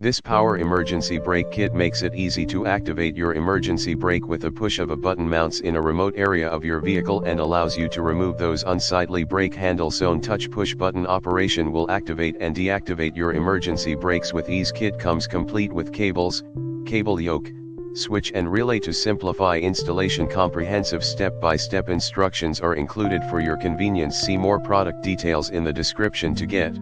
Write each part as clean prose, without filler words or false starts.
This power emergency brake kit makes it easy to activate your emergency brake with a push of a button. Mounts in a remote area of your vehicle and allows you to remove those unsightly brake handles. Touch push button operation will activate and deactivate your emergency brakes with ease. Kit comes complete with cables, cable yoke, switch and relay to simplify installation. Comprehensive step-by-step instructions are included for your convenience. See more product details in the description to get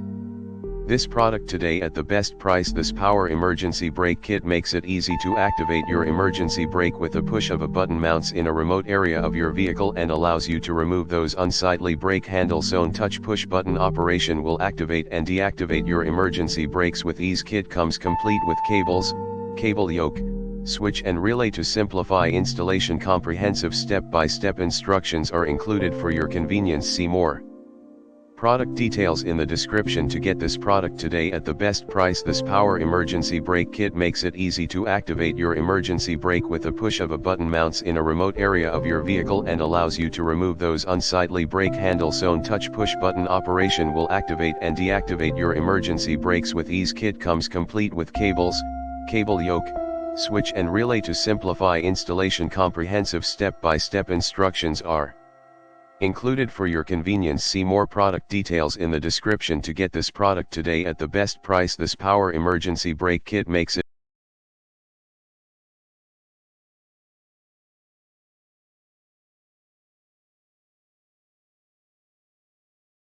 this product today at the best price. This power emergency brake kit makes it easy to activate your emergency brake with a push of a button. Mounts in a remote area of your vehicle and allows you to remove those unsightly brake handles. Touch push button operation will activate and deactivate your emergency brakes with ease. Kit comes complete with cables, cable yoke, switch and relay to simplify installation. Comprehensive step-by-step instructions are included for your convenience. See more product details in the description to get this product today at the best price. This power emergency brake kit makes it easy to activate your emergency brake with a push of a button. Mounts in a remote area of your vehicle and allows you to remove those unsightly brake handles. Touch push button operation will activate and deactivate your emergency brakes with ease. Kit comes complete with cables, cable yoke, switch and relay to simplify installation. Comprehensive step-by-step instructions are included for your convenience. See more product details in the description to get this product today at the best price. This power emergency brake kit makes it